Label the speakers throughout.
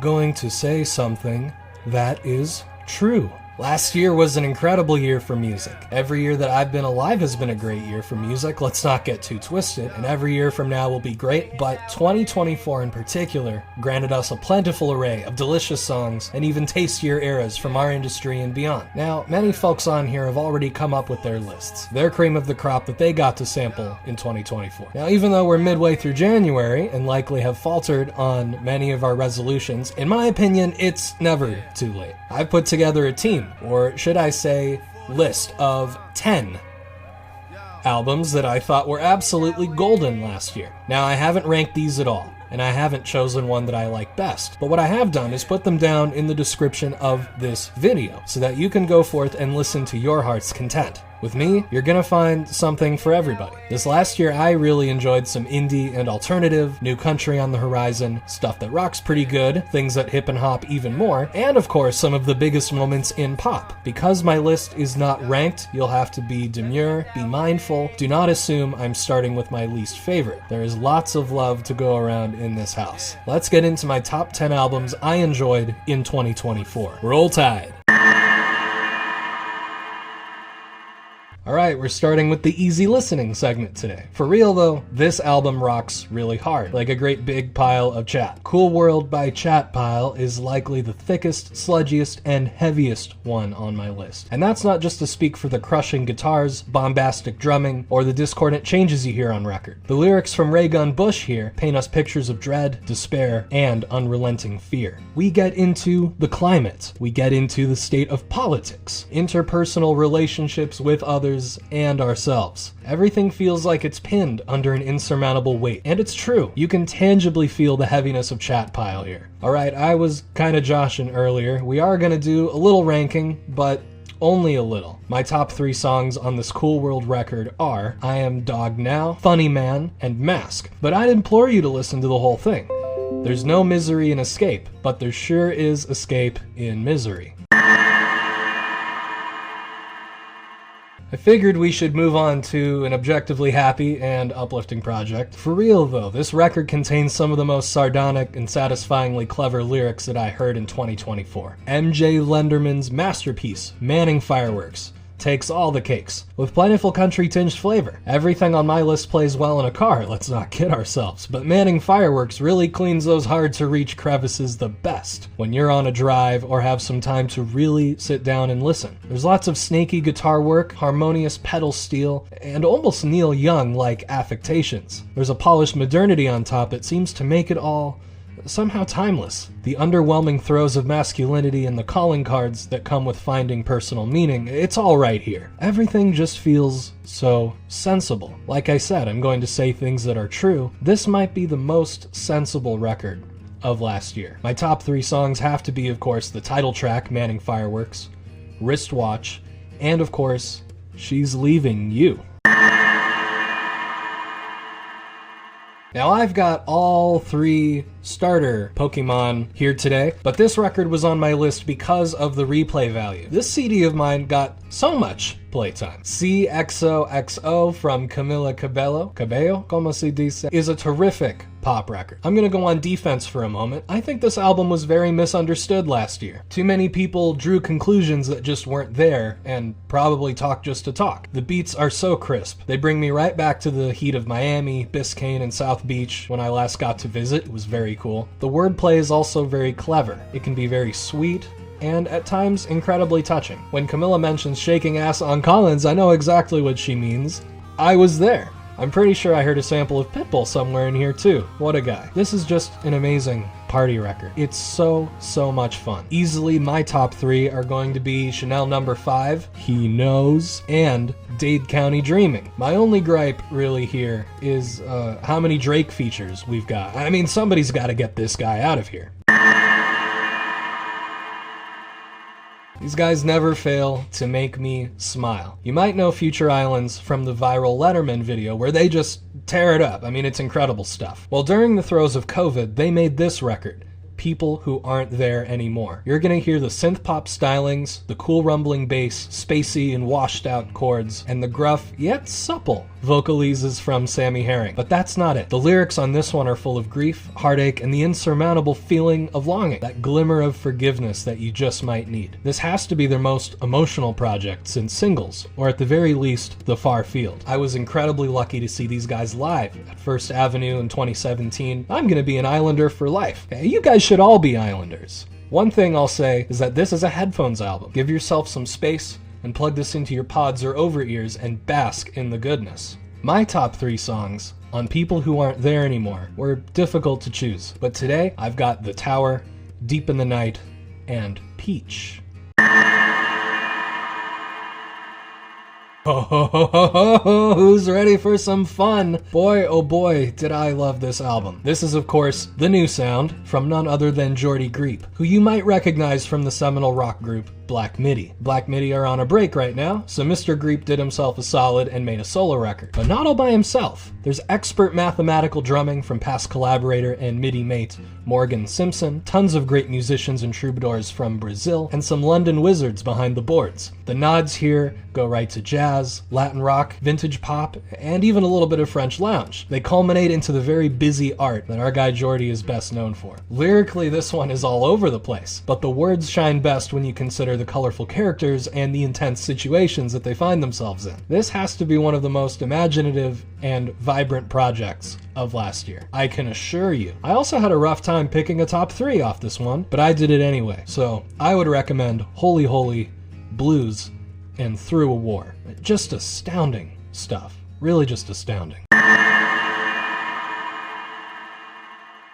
Speaker 1: going to say something that is true. Last year was an incredible year for music. Every year that I've been alive has been a great year for music, let's not get too twisted, and every year from now will be great, but 2024 in particular granted us a plentiful array of delicious songs and even tastier eras from our industry and beyond. Now, many folks on here have already come up with their lists, their cream of the crop that they got to sample in 2024. Now, even though we're midway through January and likely have faltered on many of our resolutions, in my opinion, it's never too late. I've put together a team, or should I say, list of 10 albums that I thought were absolutely golden last year. Now, I haven't ranked these at all, and I haven't chosen one that I like best, but what I have done is put them down in the description of this video so that you can go forth and listen to your heart's content. With me, you're gonna find something for everybody. This last year, I really enjoyed some indie and alternative, new country on the horizon, stuff that rocks pretty good, things that hip and hop even more, and of course, some of the biggest moments in pop. Because my list is not ranked, you'll have to be demure, be mindful, do not assume I'm starting with my least favorite. There is lots of love to go around in this house. Let's get into my top 10 albums I enjoyed in 2024. Roll Tide. Alright, we're starting with the easy listening segment today. For real though, this album rocks really hard, like a great big pile of chat. Cool World by Chat Pile is likely the thickest, sludgiest, and heaviest one on my list. And that's not just to speak for the crushing guitars, bombastic drumming, or the discordant changes you hear on record. The lyrics from Raygun Bush here paint us pictures of dread, despair, and unrelenting fear. We get into the climate, we get into the state of politics, interpersonal relationships with others, and ourselves. Everything feels like it's pinned under an insurmountable weight. And it's true. You can tangibly feel the heaviness of Chat Pile here. Alright, I was kinda joshing earlier. We are gonna do a little ranking, but only a little. My top 3 songs on this Cool World record are I Am Dog Now, Funny Man, and Mask. But I'd implore you to listen to the whole thing. There's no misery in escape, but there sure is escape in misery. I figured we should move on to an objectively happy and uplifting project. For real though, this record contains some of the most sardonic and satisfyingly clever lyrics that I heard in 2024. MJ Lenderman's masterpiece, Manning Fireworks, takes all the cakes, with plentiful country-tinged flavor. Everything on my list plays well in a car, let's not kid ourselves, but Manning Fireworks really cleans those hard-to-reach crevices the best when you're on a drive or have some time to really sit down and listen. There's lots of snaky guitar work, harmonious pedal steel, and almost Neil Young-like affectations. There's a polished modernity on top that seems to make it all somehow timeless. The underwhelming throes of masculinity and the calling cards that come with finding personal meaning, it's all right here. Everything just feels so sensible. Like I said, I'm going to say things that are true. This might be the most sensible record of last year. My top 3 songs have to be, of course, the title track, Manning Fireworks, Wristwatch, and of course, She's Leaving You. Now I've got all 3 starter Pokemon here today, but this record was on my list because of the replay value. This CD of mine got so much playtime. XOXO from Camila Cabello, como se dice, is a terrific pop record. I'm gonna go on defense for a moment. I think this album was very misunderstood last year. Too many people drew conclusions that just weren't there and probably talked just to talk. The beats are so crisp. They bring me right back to the heat of Miami, Biscayne, and South Beach when I last got to visit. It was very cool. The wordplay is also very clever. It can be very sweet, and at times incredibly touching. When Camila mentions shaking ass on Collins, I know exactly what she means. I was there. I'm pretty sure I heard a sample of Pitbull somewhere in here too. What a guy. This is just an amazing party record. It's so much fun. Easily my top 3 are going to be Chanel No. 5, He Knows, and Dade County Dreaming. My only gripe really here is how many Drake features we've got. I mean, somebody's got to get this guy out of here. These guys never fail to make me smile. You might know Future Islands from the viral Lenderman video where they just tear it up. I mean, it's incredible stuff. Well, during the throes of COVID, they made this record, people who aren't there anymore. You're gonna hear the synth pop stylings, the cool rumbling bass, spacey and washed out chords, and the gruff yet supple vocalises from Sammy Herring. But that's not it. The lyrics on this one are full of grief, heartache, and the insurmountable feeling of longing, that glimmer of forgiveness that you just might need. This has to be their most emotional project since Singles, or at the very least, The Far Field. I was incredibly lucky to see these guys live at First Avenue in 2017. I'm gonna be an Islander for life. Hey, you guys should all be Islanders. One thing I'll say is that this is a headphones album. Give yourself some space and plug this into your pods or over ears and bask in the goodness. My top 3 songs on people who aren't there anymore were difficult to choose, but today I've got The Tower, Deep in the Night, and Peach. Oh, who's ready for some fun? Boy, oh boy, did I love this album. This is, of course, the new sound from none other than Geordie Greep, who you might recognize from the seminal rock group Black Midi. Black Midi are on a break right now, so Mr. Greep did himself a solid and made a solo record. But not all by himself. There's expert mathematical drumming from past collaborator and Midi mate Morgan Simpson, tons of great musicians and troubadours from Brazil, and some London wizards behind the boards. The nods here go right to jazz, Latin rock, vintage pop, and even a little bit of French lounge. They culminate into the very busy art that our guy Geordie is best known for. Lyrically, this one is all over the place, but the words shine best when you consider the colorful characters and the intense situations that they find themselves in. This has to be one of the most imaginative and vibrant projects of last year, I can assure you. I also had a rough time picking a top 3 off this one, but I did it anyway, so I would recommend Holy Holy, Blues, and Through a War. Just astounding stuff. Really just astounding.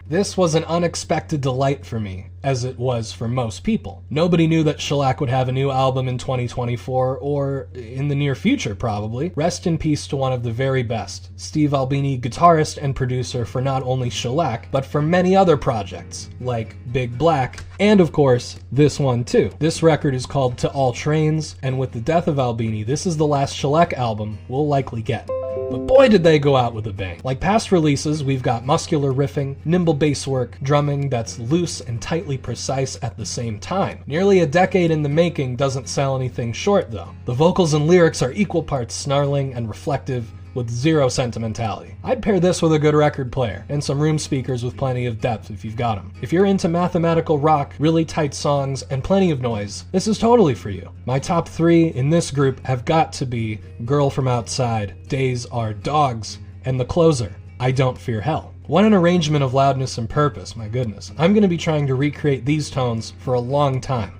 Speaker 1: This was an unexpected delight for me, as it was for most people. Nobody knew that Shellac would have a new album in 2024, or in the near future probably. Rest in peace to one of the very best, Steve Albini, guitarist and producer for not only Shellac, but for many other projects, like Big Black, and of course, this one too. This record is called To All Trains, and with the death of Albini, this is the last Shellac album we'll likely get. But boy did they go out with a bang. Like past releases, we've got muscular riffing, nimble bass work, drumming that's loose and tightly precise at the same time. Nearly a decade in the making doesn't sell anything short though. The vocals and lyrics are equal parts snarling and reflective, with zero sentimentality. I'd pair this with a good record player, and some room speakers with plenty of depth if you've got them. If you're into mathematical rock, really tight songs, and plenty of noise, this is totally for you. My top 3 in this group have got to be Girl From Outside, Days Are Dogs, and the closer, I Don't Fear Hell. What an arrangement of loudness and purpose, my goodness. I'm gonna be trying to recreate these tones for a long time.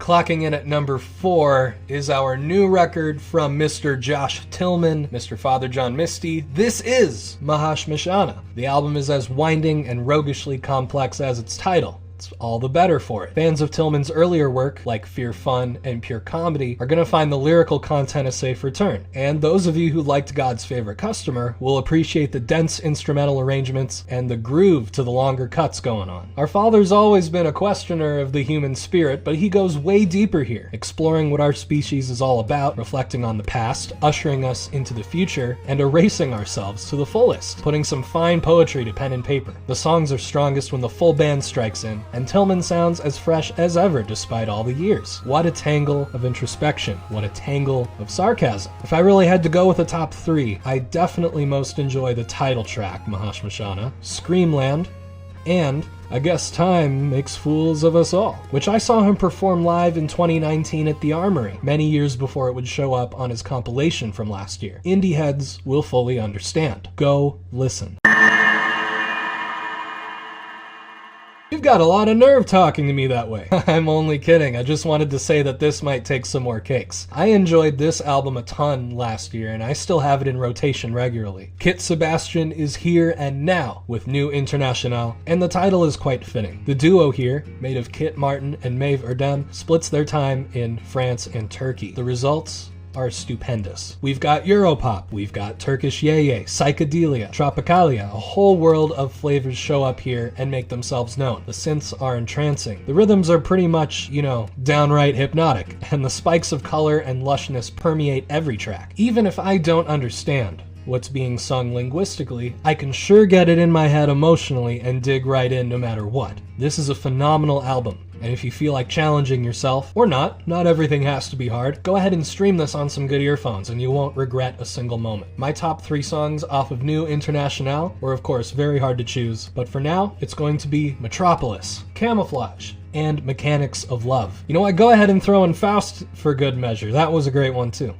Speaker 1: Clocking in at number 4 is our new record from Mr. Josh Tillman, Mr. Father John Misty. This is Mahashmashana. The album is as winding and roguishly complex as its title. It's all the better for it. Fans of Tillman's earlier work, like Fear Fun and Pure Comedy, are going to find the lyrical content a safe return. And those of you who liked God's Favorite Customer will appreciate the dense instrumental arrangements and the groove to the longer cuts going on. Our father's always been a questioner of the human spirit, but he goes way deeper here, exploring what our species is all about, reflecting on the past, ushering us into the future, and erasing ourselves to the fullest, putting some fine poetry to pen and paper. The songs are strongest when the full band strikes in, and Tillman sounds as fresh as ever despite all the years. What a tangle of introspection. What a tangle of sarcasm. If I really had to go with a top 3, I definitely most enjoy the title track, Mahashmashana, Screamland, and I Guess Time Makes Fools of Us All, which I saw him perform live in 2019 at the Armory, many years before it would show up on his compilation from last year. Indie heads will fully understand. Go listen. You've got a lot of nerve talking to me that way. I'm only kidding. I just wanted to say that this might take some more cakes. I enjoyed this album a ton last year, and I still have it in rotation regularly. Kit Sebastian is here and now with new Internationale, and the title is quite fitting. The duo here, made of Kit Martin and Maeve Erdem, splits their time in France and Turkey. The results are stupendous. We've got Europop, we've got Turkish Yeye, Psychedelia, Tropicalia, a whole world of flavors show up here and make themselves known. The synths are entrancing. The rhythms are pretty much, downright hypnotic, and the spikes of color and lushness permeate every track. Even if I don't understand what's being sung linguistically, I can sure get it in my head emotionally and dig right in no matter what. This is a phenomenal album. And if you feel like challenging yourself, or not everything has to be hard, go ahead and stream this on some good earphones and you won't regret a single moment. My top 3 songs off of new Internationale were of course very hard to choose, but for now, it's going to be Metropolis, Camouflage, and Mechanics of Love. You know what, go ahead and throw in Faust for good measure. That was a great one too.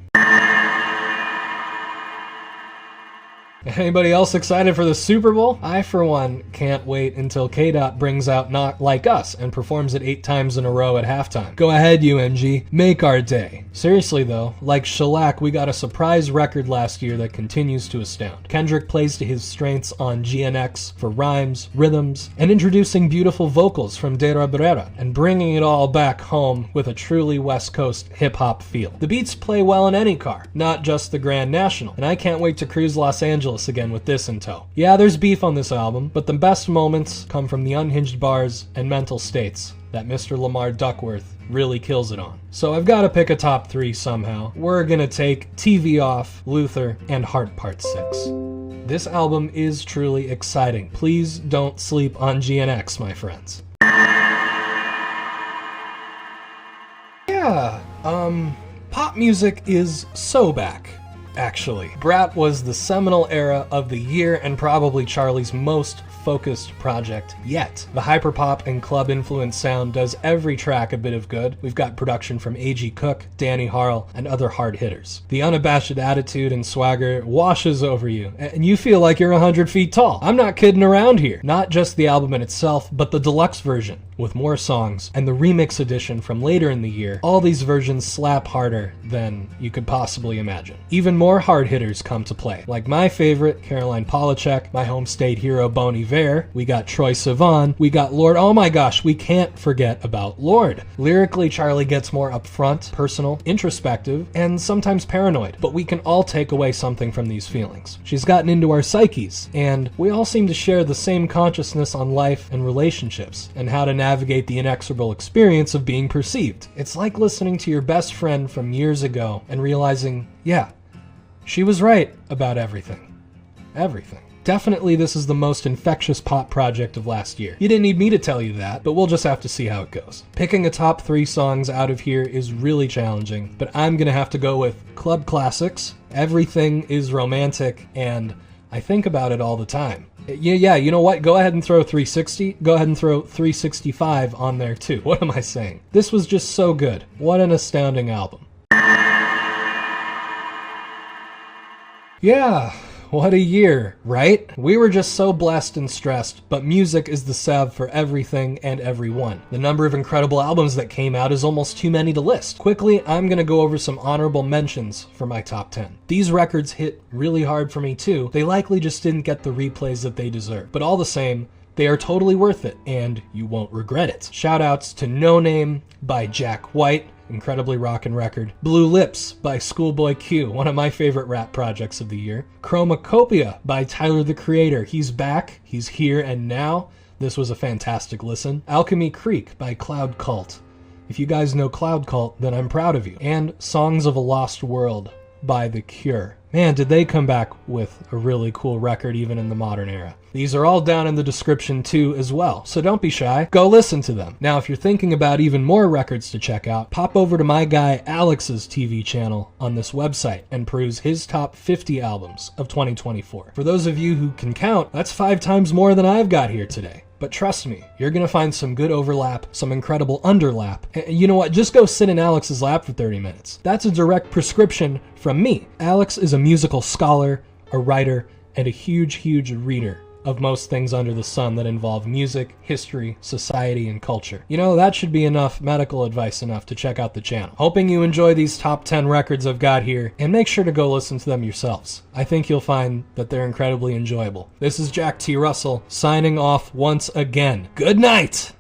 Speaker 1: Anybody else excited for the Super Bowl? I, for one, can't wait until K-Dot brings out Not Like Us and performs it 8 times in a row at halftime. Go ahead, UMG. Make our day. Seriously though, like Shellac, we got a surprise record last year that continues to astound. Kendrick plays to his strengths on GNX for rhymes, rhythms, and introducing beautiful vocals from De Rabrera, and bringing it all back home with a truly West Coast hip-hop feel. The beats play well in any car, not just the Grand National, and I can't wait to cruise Los Angeles again with this in tow. Yeah, there's beef on this album, but the best moments come from the unhinged bars and mental states that Mr. Lamar Duckworth really kills it on. So I've got to pick a top 3 somehow. We're gonna take TV Off, Luther, and Heart Part 6. This album is truly exciting. Please don't sleep on GNX, my friends. Yeah, pop music is so back. Actually, BRAT was the seminal era of the year and probably Charli's most focused project yet. The hyperpop and club-influenced sound does every track a bit of good. We've got production from A.G. Cook, Danny Harl, and other hard hitters. The unabashed attitude and swagger washes over you, and you feel like you're 100 feet tall. I'm not kidding around here. Not just the album in itself, but the deluxe version, with more songs, and the remix edition from later in the year. All these versions slap harder than you could possibly imagine. Even more hard hitters come to play, like my favorite, Caroline Polachek, my home state hero, Bon Iver. We got Troye Sivan, we got Lorde. Oh my gosh, we can't forget about Lorde. Lyrically, Charli gets more upfront, personal, introspective, and sometimes paranoid, but we can all take away something from these feelings. She's gotten into our psyches, and we all seem to share the same consciousness on life and relationships, and how to navigate the inexorable experience of being perceived. It's like listening to your best friend from years ago and realizing, yeah, she was right about everything. Everything. Definitely this is the most infectious pop project of last year. You didn't need me to tell you that, but we'll just have to see how it goes. Picking a top 3 songs out of here is really challenging, but I'm gonna have to go with club classics, Everything is Romantic, and I think about it all the time. Yeah, you know what? Go ahead and throw 360. Go ahead and throw 365 on there too. What am I saying? This was just so good. What an astounding album. Yeah, what a year, right? We were just so blessed and stressed, but music is the salve for everything and everyone. The number of incredible albums that came out is almost too many to list. Quickly, I'm gonna go over some honorable mentions for my top 10. These records hit really hard for me too. They likely just didn't get the replays that they deserve, but all the same, they are totally worth it, and you won't regret it. Shoutouts to No Name by Jack White, incredibly rockin' record. Blue Lips by Schoolboy Q, one of my favorite rap projects of the year. Chromakopia by Tyler the Creator. He's back, he's here and now. This was a fantastic listen. Alchemy Creek by Cloud Cult. If you guys know Cloud Cult, then I'm proud of you. And Songs of a Lost World by The Cure. Man, did they come back with a really cool record even in the modern era. These are all down in the description too as well, so don't be shy, go listen to them. Now if you're thinking about even more records to check out, pop over to my guy Alex's TV channel on this website and peruse his top 50 albums of 2024. For those of you who can count, that's 5 times more than I've got here today. But trust me, you're gonna find some good overlap, some incredible underlap. And you know what, just go sit in Alex's lap for 30 minutes. That's a direct prescription from me. Alex is a musical scholar, a writer, and a huge reader of most things under the sun that involve music, history, society, and culture. You know, that should be enough medical advice enough to check out the channel. Hoping you enjoy these top 10 records I've got here, and make sure to go listen to them yourselves. I think you'll find that they're incredibly enjoyable. This is Jack T. Russell, signing off once again. Good night!